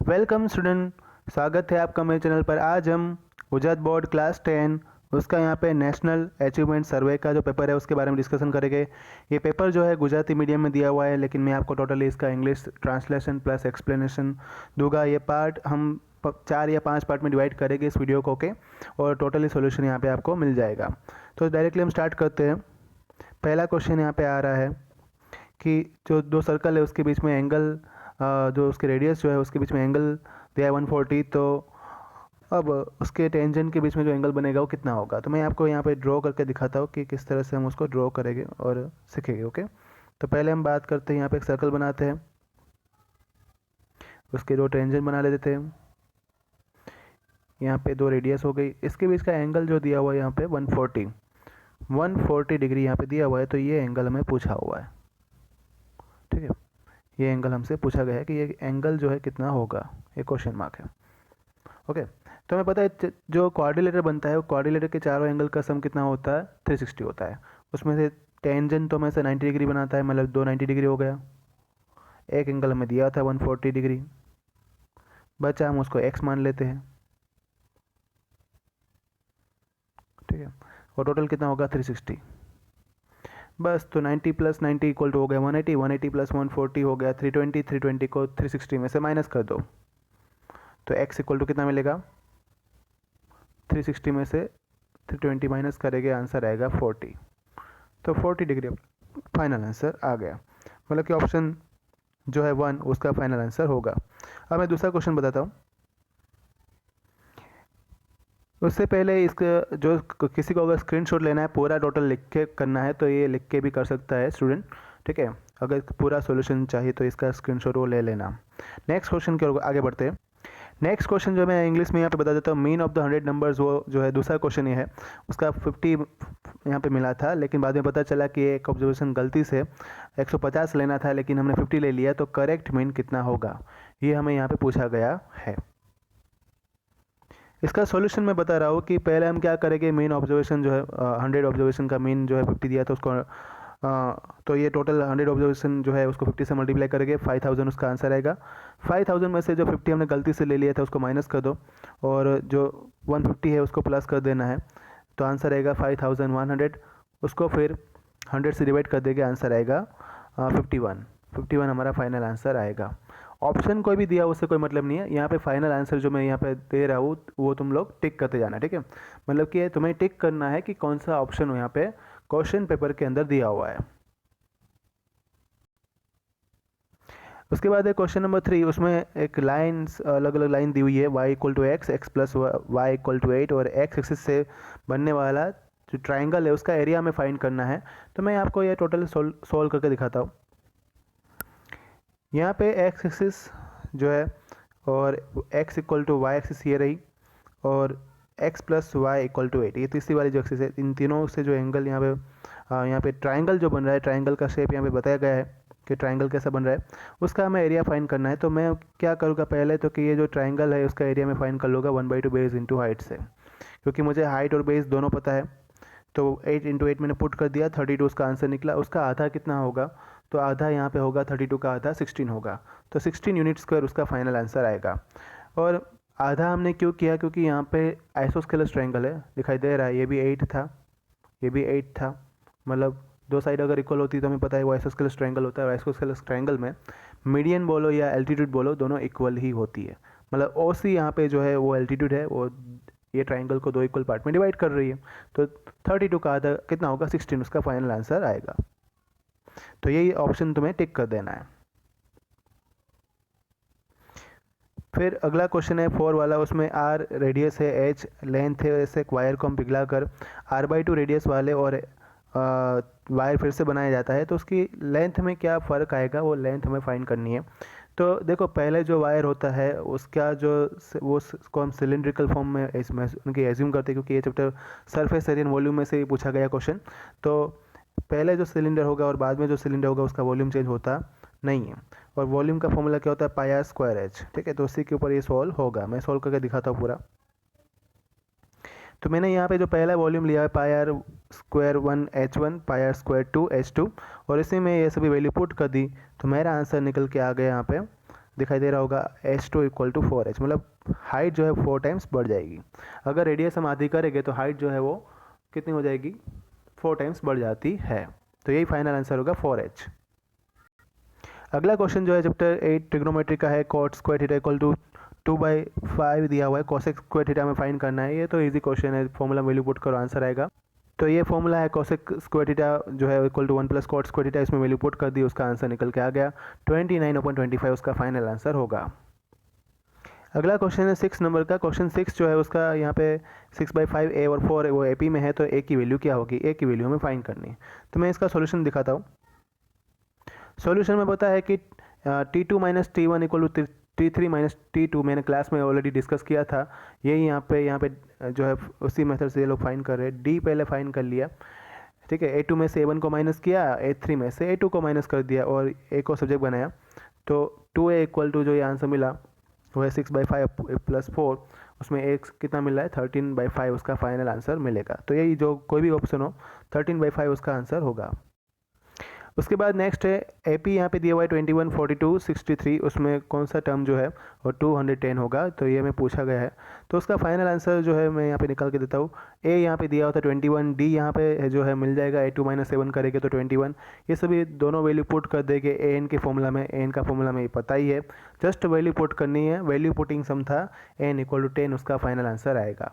Welcome student, स्वागत है आपका मेरे चैनल पर। आज हम गुजरात बोर्ड क्लास 10 उसका यहाँ पे नेशनल अचीवमेंट सर्वे का जो पेपर है उसके बारे में डिस्कशन करेंगे। ये पेपर जो है गुजराती मीडियम में दिया हुआ है, लेकिन मैं आपको टोटली इसका इंग्लिश ट्रांसलेशन प्लस एक्सप्लेनेशन दूंगा। ये पार्ट हम 4 या 5 पार्ट में डिवाइड करेंगे इस वीडियो को के, और टोटली सोल्यूशन यहाँ पे आपको मिल जाएगा। तो डायरेक्टली हम स्टार्ट करते हैं। पहला क्वेश्चन यहाँ पे आ रहा है कि जो दो सर्कल है उसके बीच में एंगल, जो उसके रेडियस जो है उसके बीच में एंगल दिया है 140। तो अब उसके टेंजेंट के बीच में जो एंगल बनेगा वो कितना होगा। तो मैं आपको यहाँ पे ड्रॉ करके दिखाता हूँ कि किस तरह से हम उसको ड्रॉ करेंगे और सीखेंगे। ओके, तो पहले हम बात करते हैं, यहाँ पे एक सर्कल बनाते हैं, उसके दो टेंजेंट बना लेते हैं। यहाँ पे दो रेडियस हो गई, इसके बीच का एंगल जो दिया हुआ है यहाँ पे 140 डिग्री यहाँ पे दिया हुआ है। तो ये एंगल हमें पूछा हुआ है, ठीक है। ये एंगल हमसे पूछा गया है कि ये एंगल जो है कितना होगा, ये क्वेश्चन मार्क है। ओके, तो हमें पता है जो क्वाड्रिलेटर बनता है वो क्वाड्रिलेटर के चारों एंगल का सम कितना होता है, 360 होता है। उसमें से टेंजेंट तो हमें से 90 डिग्री बनाता है, मतलब 290 डिग्री हो गया। एक एंगल हमें दिया था 140 डिग्री, बचा, हम उसको x मान लेते हैं, ठीक है। और टोटल कितना होगा 360, बस। तो 90 प्लस 90 इक्वल टू हो गया 180, 180 प्लस 140 हो गया 320, 320 को 360 में से माइनस कर दो तो x इक्वल टू कितना मिलेगा, 360 में से 320 माइनस करेंगे, आंसर आएगा 40। तो 40 डिग्री फाइनल आंसर आ गया, मतलब कि ऑप्शन जो है 1 उसका फाइनल आंसर होगा। अब मैं दूसरा क्वेश्चन बताता हूँ। उससे पहले इसका जो किसी को अगर स्क्रीनशॉट लेना है, पूरा टोटल लिख के करना है, तो ये लिख के भी कर सकता है स्टूडेंट, ठीक है। अगर पूरा सॉल्यूशन चाहिए तो इसका स्क्रीनशॉट वो ले लेना। नेक्स्ट क्वेश्चन की ओर आगे बढ़ते हैं। नेक्स्ट क्वेश्चन जो मैं इंग्लिश में यहाँ पे बता देता हूँ, मीन ऑफ द 100 नंबर्स, वो जो है दूसरा क्वेश्चन ये है। उसका 50 यहाँ पे मिला था, लेकिन बाद में पता चला कि एक ऑब्जर्वेशन गलती से 150 लेना था, लेकिन हमने 50 ले लिया। तो करेक्ट मीन कितना होगा, ये हमें यहाँ पे पूछा गया है। इसका सॉल्यूशन मैं बता रहा हूँ कि पहले हम क्या करेंगे, मेन ऑब्जर्वेशन जो है 100 ऑब्जर्वेशन का मीन जो है 50 दिया था उसको, तो ये टोटल 100 ऑब्जर्वेशन जो है उसको 50 से मल्टीप्लाई करेंगे, 5000 उसका आंसर आएगा। 5000 में से जो 50 हमने गलती से ले लिया था उसको माइनस कर दो, और जो 150 है उसको प्लस कर देना है। तो आंसर आएगा 5100, उसको फिर 100 से डिवाइड कर देंगे, आंसर आएगा 51 हमारा फाइनल आंसर आएगा। ऑप्शन कोई भी दिया उससे कोई मतलब नहीं है, यहाँ पे फाइनल आंसर जो मैं यहाँ पे दे रहा हूँ वो तुम लोग टिक करते जाना, ठीक है। मतलब कि तुम्हें टिक करना है कि कौन सा ऑप्शन यहाँ पे क्वेश्चन पेपर के अंदर दिया हुआ है। उसके बाद है क्वेश्चन नंबर 3, उसमें एक लाइन, अलग अलग लाइन दी हुई है, y equal to x, x plus y equal to 8, और एक्स एक्सिस से बनने वाला जो ट्राइंगल है उसका एरिया में फाइंड करना है। तो मैं आपको यह टोटल सोल्व करके दिखाता हूँ। यहाँ पे एक्स एक्सिस जो है और x equal to y axis ये रही, और x plus y equal to 8 ये तीसरी वाली जो एक्सिस है। इन तीनों से जो एंगल यहाँ पे ट्राइंगल जो बन रहा है, ट्राइंगल का शेप यहाँ पे बताया गया है कि ट्राइंगल कैसा बन रहा है, उसका हमें एरिया फाइंड करना है। तो मैं क्या करूँगा पहले, तो कि ये जो ट्राइंगल है उसका एरिया में फाइंड कर लूँगा 1/2 बेस इंटू हाइट से, क्योंकि मुझे हाइट और बेस दोनों पता है। तो 8 इंटू 8 मैंने पुट कर दिया, 32 उसका आंसर निकला। उसका आधा कितना होगा, तो आधा यहाँ पे होगा 32 का आधा 16 होगा, तो 16 यूनिट स्क्वायर उसका फाइनल आंसर आएगा। और आधा हमने क्यों किया, क्योंकि यहाँ पे आइसोस्केलस ट्रायंगल है, दिखाई दे रहा है, ये भी 8 था, ये भी 8 था, मतलब दो साइड अगर इक्वल होती तो हमें पता है वो आइसोस्केलस ट्रायंगल होता है। और आइसोस्केलस ट्रायंगल में मीडियन बोलो या एल्टीट्यूड बोलो, दोनों इक्वल ही होती है। मतलब ओ सी यहाँ पे जो है वो एल्टीट्यूड है, वो ये ट्राइंगल को दो इक्वल पार्ट में डिवाइड कर रही है। तो 32 का आधा कितना होगा, 16, उसका फाइनल आंसर आएगा। तो यही ऑप्शन तुम्हें टिक कर देना है। फिर अगला क्वेश्चन है 4 वाला, उसमें r रेडियस है, h लेंथ है, ऐसे एक वायर को हम पिघला कर r/2 रेडियस वाले और वायर फिर से बनाया जाता है। तो उसकी लेंथ में क्या फ़र्क आएगा, वो लेंथ हमें फाइंड करनी है। तो देखो पहले जो वायर होता है उसका जो वो उसको हम सिलिंड्रिकल फॉर्म में इसमें उनकी एज्यूम करते हैं, क्योंकि ये चैप्टर सरफेस एरिया वॉल्यूम में से ही पूछा गया क्वेश्चन। तो पहले जो सिलेंडर होगा और बाद में जो सिलेंडर होगा उसका वॉल्यूम चेंज होता नहीं है। और वॉल्यूम का फॉर्मूला क्या होता है, पाई r स्क्वायर h, ठीक है। तो उसी के ऊपर ये सॉल्व होगा, मैं सॉल्व करके दिखाता हूँ पूरा। तो मैंने यहाँ पे जो पहला वॉल्यूम लिया है पाई r स्क्वायर 1 h1, पाई r स्क्वायर 2 h2, और इसी में ये सभी वैल्यू पुट कर दी, तो मेरा आंसर निकल के आ गया यहाँ पे दिखाई दे रहा होगा h2 इक्वल टू 4h, मतलब हाइट जो है 4 टाइम्स बढ़ जाएगी। अगर रेडियस हम आधी करेंगे तो हाइट जो है वो कितनी हो जाएगी, 4 टाइम्स बढ़ जाती है। तो यही फाइनल आंसर होगा 4h। अगला क्वेश्चन जो है चैप्टर 8 ट्रिग्नोमेट्री का है, cot square theta equal to 2/5 दिया हुआ है, कोसेक स्क्वायर थीटा में फाइंड करना है। ये तो इजी क्वेश्चन है, फॉर्मूला वैल्यू पुट करो आंसर आएगा। तो ये फॉर्मूला है कोसेक स्क्वायर थीटा जो है equal to 1 plus cot square theta, इसमें वैल्यू पुट कर दी, उसका आंसर निकल के आ गया 29/25 उसका फाइनल आंसर होगा। अगला क्वेश्चन है 6 नंबर का। क्वेश्चन 6 जो है उसका यहाँ पे 6/5 a और 4 वो AP में है, तो a की वैल्यू क्या होगी, a की वैल्यू हमें फाइंड करनी है। तो मैं इसका सॉल्यूशन दिखाता हूँ। सॉल्यूशन में पता है कि T2 minus T1 equal to T3 minus T2, मैंने क्लास में ऑलरेडी डिस्कस किया था। यही यहाँ पे जो है उसी मेथड से ये लोग फाइंड कर रहे हैं। D पहले फाइंड कर लिया, ठीक है। A2 में से A1 को माइनस किया, A3 में से A2 को माइनस कर दिया और A को सब्जेक्ट बनाया। तो 2a इक्वल टू जो ये आंसर मिला वो है 6/5 प्लस 4, उसमें एक कितना मिल रहा है 13/5 उसका फाइनल आंसर मिलेगा। तो यही जो कोई भी ऑप्शन हो 13/5 उसका आंसर होगा। उसके बाद नेक्स्ट है AP, यहाँ पे दिया हुआ है 21, 42, 63, उसमें कौन सा टर्म जो है और 210 होगा, तो ये हमें पूछा गया है। तो उसका फाइनल आंसर जो है मैं यहाँ पे निकाल के देता हूँ। A यहाँ पे दिया होता है 21, D यहाँ पे जो है मिल जाएगा, A2 माइनस 7 करेंगे तो 21, ये सभी दोनों वैल्यू पुट कर देंगे AN के फॉर्मूला में। AN का फॉर्मूला में पता ही है, जस्ट वैल्यू पुट करनी है, वैल्यू पुटिंग सम था, N इक्वल टू 10 उसका फाइनल आंसर आएगा।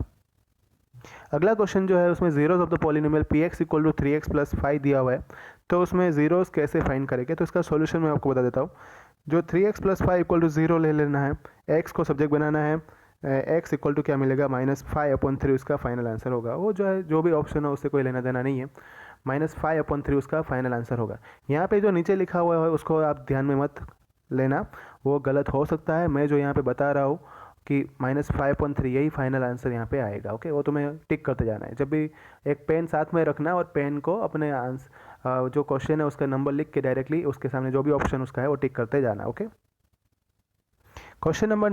अगला क्वेश्चन जो है उसमें zeros of the polynomial px equal to 3x plus 5 दिया हुआ है, तो उसमें जीरोज कैसे फाइंड करेंगे। तो इसका सॉल्यूशन मैं आपको बता देता हूँ। जो 3x प्लस 5 इक्वल टू 0 ले लेना है, x को सब्जेक्ट बनाना है, x इक्वल टू क्या मिलेगा -5/3 उसका फाइनल आंसर होगा। वो जो है जो भी ऑप्शन है उससे कोई लेना देना नहीं है, -5/3 उसका फाइनल आंसर होगा। यहाँ पे जो नीचे लिखा हुआ है उसको आप ध्यान में मत लेना, वो गलत हो सकता है। मैं जो यहाँ पे बता रहा हूँ कि -5/3 यही फाइनल आंसर यहाँ पे आएगा। ओके, वो तुम्हें टिक करते जाना है। जब भी एक पेन साथ में रखना और पेन को अपने जो क्वेश्चन है उसका नंबर लिख के डायरेक्टली उसके सामने जो भी ऑप्शन उसका है वो टिक करते जाना। ओके, क्वेश्चन नंबर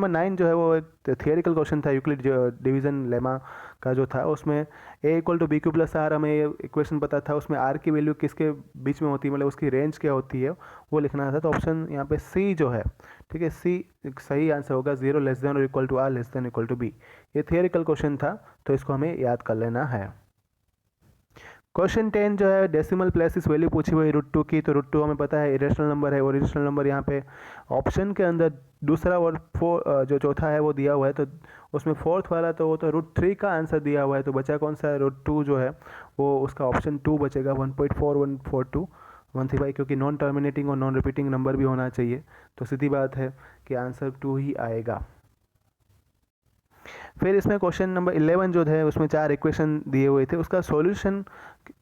9 जो है वो एक थियोरिकल क्वेश्चन था, यूक्लिड डिवीजन लेमा का जो था, उसमें a equal to BQ plus R हमें ये इक्वेशन पता था, उसमें R की वैल्यू किसके बीच में होती है, मतलब उसकी रेंज क्या होती है वो लिखना था। तो ऑप्शन यहाँ पे C जो है, ठीक है, C सही आंसर होगा, 0 लेस देन और equal to R less than equal to B। ये थियोरिकल क्वेश्चन था तो इसको हमें याद कर लेना है। क्वेश्चन 10 जो है डेसिमल प्लेसेस वैल्यू पूछी हुई √2 की, तो √2 हमें पता है इरेशनल नंबर है, और इरेशनल नंबर यहाँ पे ऑप्शन के अंदर दूसरा और जो चौथा है वो दिया हुआ है, तो उसमें फोर्थ वाला तो वो तो √3 का आंसर दिया हुआ है, तो बचा कौन सा √2 जो है वो उसका ऑप्शन 2 बचेगा, 1.4142 क्योंकि नॉन टर्मिनेटिंग और नॉन रिपीटिंग नंबर भी होना चाहिए, तो सीधी बात है कि आंसर 2 ही आएगा। फिर इसमें क्वेश्चन नंबर 11 जो है उसमें 4 इक्वेशन दिए हुए थे, उसका सॉल्यूशन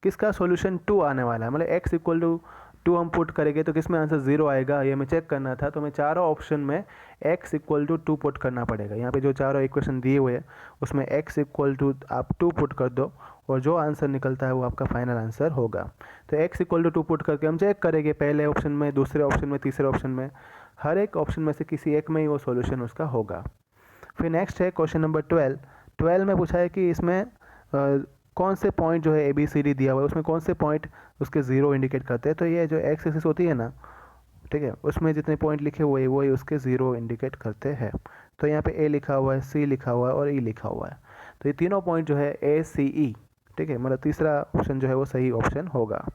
किसका सॉल्यूशन 2 आने वाला है, मतलब x इक्वल टू 2 हम पुट करेंगे तो किसमें आंसर 0 आएगा, ये हमें चेक करना था। तो हमें चारों ऑप्शन में x इक्वल टू 2 पुट करना पड़ेगा। यहाँ पे जो चारों इक्वेशन दिए हुए हैं उसमें x इक्वल टू आप 2 पुट कर दो और जो आंसर निकलता है वो आपका फाइनल आंसर होगा। तो x इक्वल टू 2 पुट करके हम चेक करेंगे, पहले ऑप्शन में, दूसरे ऑप्शन में, तीसरे ऑप्शन में, हर एक ऑप्शन में से किसी एक में ही वो सोल्यूशन उसका होगा। फिर नेक्स्ट है क्वेश्चन नंबर 12 में पूछा है कि इसमें कौन से पॉइंट जो है ABCD दिया हुआ है उसमें कौन से पॉइंट उसके 0 इंडिकेट करते हैं। तो ये जो एक्स एक्सिस होती है ना, ठीक है, उसमें जितने पॉइंट लिखे हुए हैं वो ही उसके 0 इंडिकेट करते हैं। तो यहाँ पे A लिखा हुआ है, C लिखा हुआ है और E लिखा हुआ है, तो ये तीनों पॉइंट जो है ACE, ठीक है, मतलब तीसरा ऑप्शन जो है वो सही ऑप्शन होगा।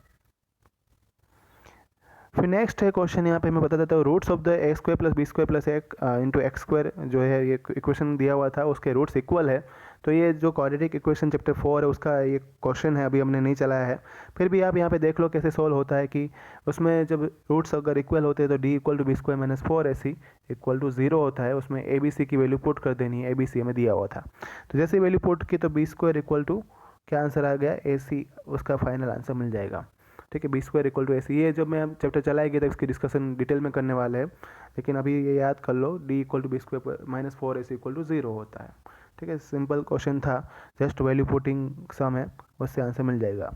फिर नेक्स्ट है क्वेश्चन, यहाँ पे मैं बता देता हूँ, roots of the a² plus b² plus into x² जो है ये इक्वेशन दिया हुआ था, उसके रूट्स इक्वल है। तो ये जो क्वाड्रेटिक इक्वेशन चैप्टर 4 है उसका ये क्वेश्चन है, अभी हमने नहीं चलाया है, फिर भी आप यहाँ पे देख लो कैसे सोल्व होता है कि उसमें जब रूट्स अगर इक्वल होते हैं तो d equal to b² minus 4ac equal to 0 होता है, उसमें ABC की वैल्यू पुट कर देनी है, ABC हमें दिया हुआ था। तो जैसे वैल्यू पुट की तो b² इक्वल टू क्या आंसर आ गया AC, उसका फाइनल आंसर मिल जाएगा, ठीक है, b² इक्वल टू AC। ये जब मैं चैप्टर चलाएंगे तो इसकी डिस्कशन डिटेल में करने वाले हैं, लेकिन अभी ये याद कर लो, d equal to b² minus 4ac equal to 0 होता है, ठीक है, सिंपल क्वेश्चन था, जस्ट वैल्यू पुटिंग सम है, उससे आंसर मिल जाएगा।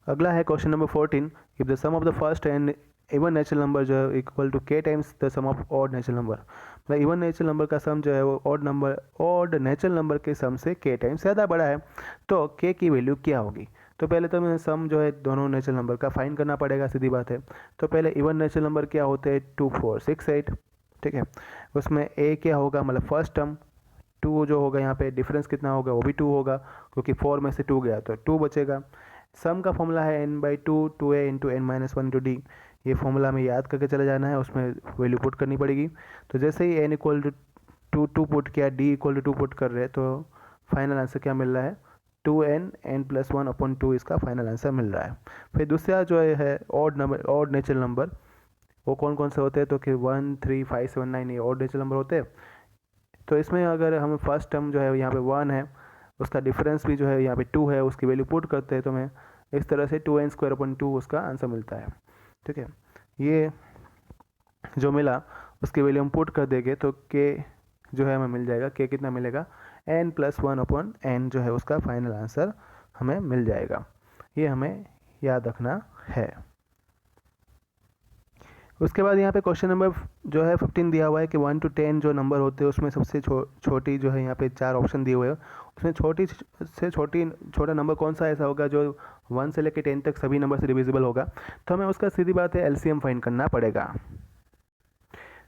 अगला है question number 14, if the sum of the first and even natural number जो है equal to k times the sum of odd natural number, मतलब इवन नेचुरल नंबर का सम जो है वो ऑड नेचुरल नंबर के सम से k टाइम्स ज़्यादा बड़ा है, तो k की वैल्यू क्या होगी। तो पहले तो हमें सम जो है दोनों नेचुरल नंबर का फाइंड करना पड़ेगा, सीधी बात है। तो पहले इवन नेचुरल नंबर क्या होते हैं, 2 4 6 8, ठीक है। उसमें ए क्या होगा, मतलब फर्स्ट टर्म 2 जो होगा यहाँ पे डिफरेंस कितना होगा, वो भी 2 होगा, क्योंकि 4 में से 2 गया तो 2 बचेगा। सम का फॉर्मूला है n/2 2a into n-1 into D. ये फॉर्मूला हमें याद करके चले जाना है, उसमें वैल्यू पुट करनी पड़ेगी। तो जैसे ही n इक्वल टू 2 पुट किया, d इक्वल टू 2 पुट कर रहे हैं, तो फाइनल आंसर क्या मिल रहा है, 2n n+1/2 इसका फाइनल आंसर मिल रहा है। फिर दूसरा जो है odd number, odd natural number, वो कौन कौन से होते हैं, तो कि 1 3 5 7 9 ये ऑड नेचुरल नंबर होते हैं। तो इसमें अगर हम फर्स्ट टर्म जो है यहाँ पे 1 है, उसका डिफरेंस भी जो है यहाँ पे 2 है, उसकी वैल्यू पुट करते हैं, तो हमें इस तरह से 2n² उसका आंसर मिलता है, ठीक है। ये जो मिला उसकी वैल्यू हम पुट कर देंगे, तो k जो है हमें मिल जाएगा, k कितना मिलेगा, n+1/n जो है उसका फाइनल आंसर हमें मिल जाएगा। ये हमें याद रखना है। उसके बाद यहाँ पे क्वेश्चन नंबर जो है 15 दिया हुआ है कि 1 to 10 जो नंबर होते हैं उसमें सबसे छोटी जो है, यहाँ पे 4 ऑप्शन दिए हुए हैं, उसमें छोटा नंबर कौन सा ऐसा होगा जो 1 से लेकर 10 तक सभी नंबर से डिविजिबल होगा। तो हमें उसका सीधी बात है एलसीएम फाइंड करना पड़ेगा।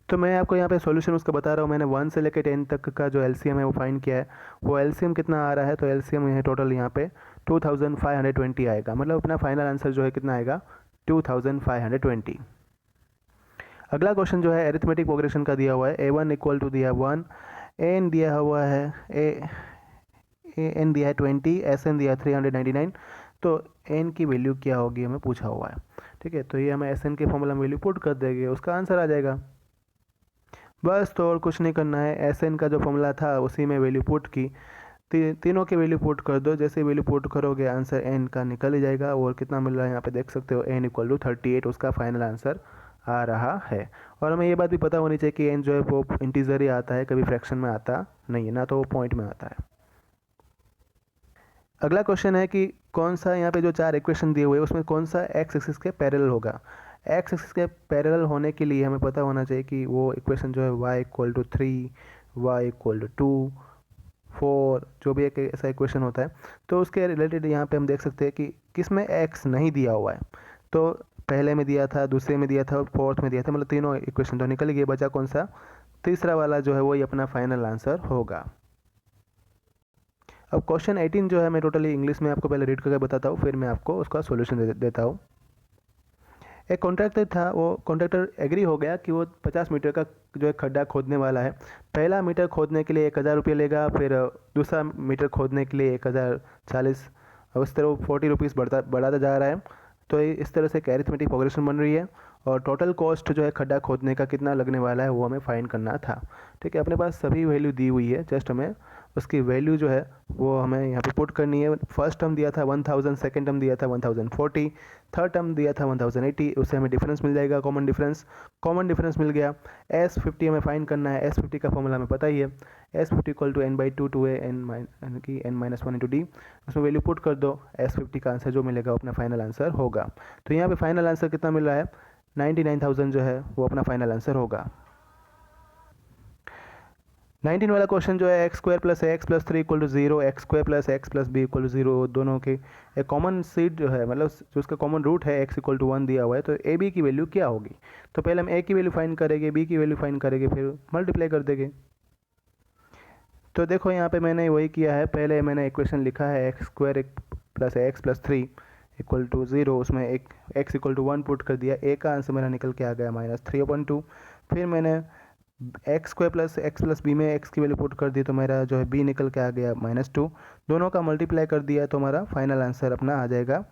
तो मैं आपको यहाँ पे सॉल्यूशन उसका बता रहा हूँ। मैंने 1 से लेकर 10 तक का जो एलसीएम है वो फाइंड किया है। वो एलसीएम कितना आ रहा है, तो एलसीएम है टोटल यहाँ पे 2520 आएगा, मतलब अपना फाइनल आंसर जो है कितना आएगा, 2520। अगला क्वेश्चन जो है एरिथमेटिक प्रोग्रेशन का दिया हुआ है। a1 इक्वल टू दिया 1, an दिया हुआ है an दिया है 20, sn दिया है 399। तो n की वैल्यू क्या होगी हमें पूछा हुआ है, ठीक है। तो ये हमें sn के फॉर्मूला में वैल्यू पुट कर देंगे, उसका आंसर आ जाएगा बस। तो और कुछ नहीं करना है, sn का जो फॉर्मूला था उसी में वैल्यू पुट की, तीनों के वैल्यू पुट कर दो। जैसे वैल्यू पुट करोगे आंसर n का निकल ही जाएगा। और कितना मिल रहा है यहाँ पे देख सकते हो, n इक्वल टू 38 उसका फाइनल आंसर आ रहा है। और हमें ये बात भी पता होनी चाहिए कि n जो है वो इंटीजर ही आता है, कभी फ्रैक्शन में आता नहीं है, ना तो वो पॉइंट में आता है। अगला क्वेश्चन है कि कौन सा यहाँ पे जो 4 इक्वेशन दिए हुए हैं उसमें कौन सा एक्स एक्सिस के पैरेलल होगा। एक्स एक्सिस के पैरेलल होने के लिए हमें पता होना चाहिए कि वो इक्वेशन जो है y equal to 3, y equal to 2 4, जो भी एक ऐसा इक्वेशन होता है, तो उसके रिलेटेड यहाँ पे हम देख सकते हैं कि किस में x नहीं दिया हुआ है। तो पहले में दिया था, दूसरे में दिया था और फोर्थ में दिया था, मतलब तीनों इक्वेशन तो निकल गए, बचा कौन सा, तीसरा वाला जो है वही अपना फाइनल आंसर होगा। अब क्वेश्चन 18 जो है मैं टोटली इंग्लिश में आपको पहले रीड करके बताता हूँ, फिर मैं आपको उसका सॉल्यूशन देता हूँ। एक कॉन्ट्रैक्टर था, वो कॉन्ट्रैक्टर एग्री हो गया कि वो 50 मीटर का जो है खड्डा खोदने वाला है। पहला मीटर खोदने के लिए 1000 रुपये लेगा, फिर दूसरा मीटर खोदने के लिए 1040, उस तरह वो 40 रुपीज़ बढ़ाता जा रहा है। तो इस तरह से एक अरिथमेटिक प्रोग्रेशन बन रही है। और टोटल कॉस्ट जो है खड्डा खोदने का कितना लगने वाला है वो हमें फाइंड करना था, ठीक है। अपने पास सभी वैल्यू दी हुई है, जस्ट हमें उसकी वैल्यू जो है वो हमें यहाँ पे पुट करनी है। फर्स्ट टर्म दिया था 1000, सेकंड टर्म दिया था 1040, थर्ड टर्म दिया था 1080, उससे हमें डिफरेंस मिल जाएगा, कॉमन डिफरेंस मिल गया। S50 हमें फाइंड करना है। S50 का फॉर्मूला हमें पता ही है, S50 equal to n/2 2a n-1 into D. उसमें वैल्यू पुट कर दो, S50 का आंसर जो मिलेगा वो अपना फाइनल आंसर होगा। तो यहाँ पे फाइनल आंसर कितना मिल रहा है, 99,000 जो है वो अपना फाइनल आंसर होगा। 19 वाला क्वेश्चन जो है x² + ax + 3 = 0, x² + x + b = 0, दोनों के एक कॉमन सीड जो है, मतलब जो उसका कॉमन रूट है x = 1 दिया हुआ है। तो ए बी की वैल्यू क्या होगी, तो पहले हम a की वैल्यू फाइंड करेंगे, b की वैल्यू फाइंड करेंगे, फिर मल्टीप्लाई कर देंगे। तो देखो यहाँ पे मैंने वही किया है, पहले मैंने इक्वेशन लिखा है x² + ax + 3 = 0, उसमें एक x = 1 पुट कर दिया, a का आंसर मेरा निकल के आ गया -3/2। फिर मैंने x² + x + b में x की वैल्यू पुट कर दी, तो मेरा जो है b निकल के आ गया -2। दोनों का मल्टीप्लाई कर दिया तो हमारा फाइनल आंसर अपना आ जाएगा,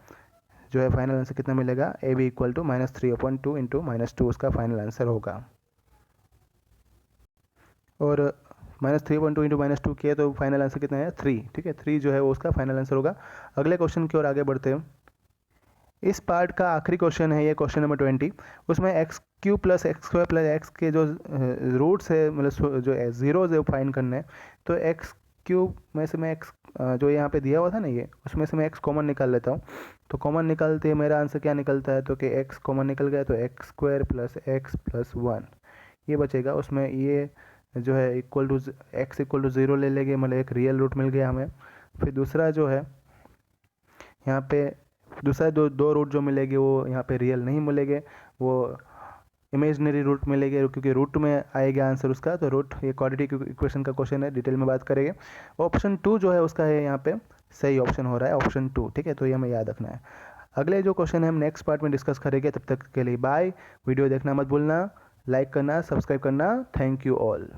जो है फाइनल आंसर कितना मिलेगा, a b = -3/2 इंटू -2 उसका फाइनल आंसर होगा। और -3/2 इंटू -2 किया तो फाइनल आंसर कितना है, 3, ठीक है। 3 जो है वो उसका फाइनल आंसर होगा। अगले क्वेश्चन की ओर आगे बढ़ते हैं। इस पार्ट का आखिरी क्वेश्चन है ये, क्वेश्चन नंबर 20। उसमें x³ + x² + x के जो रूट्स है, मतलब जो जीरोज है वो फाइंड करना है। तो x³ में से मैं x जो यहाँ पे दिया हुआ था ना, ये उसमें से मैं x कॉमन निकाल लेता हूँ। तो कॉमन निकालते मेरा आंसर क्या निकलता है, तो कि x कॉमन निकल गया, तो x² + x + 1 ये बचेगा। उसमें ये जो है इक्वल टू x = 0 ले लेंगे, मतलब एक रियल रूट मिल गया हमें। फिर दूसरा जो है यहाँ पे दूसरा दो रूट जो मिलेंगे वो यहाँ पे रियल नहीं मिलेंगे, वो इमेजनरी रूट मिलेंगे, क्योंकि रूट में आएगा आंसर उसका। तो रूट ये क्वाड्रेटिक इक्वेशन का क्वेश्चन है, डिटेल में बात करेंगे। ऑप्शन 2 जो है उसका है यहाँ पे सही ऑप्शन हो रहा है, ऑप्शन 2, ठीक है। तो ये हमें याद रखना है। अगले जो क्वेश्चन है हम नेक्स्ट पार्ट में डिस्कस करेंगे। तब तक के लिए बाय। वीडियो देखना मत भूलना, लाइक करना, सब्सक्राइब करना। Thank you all.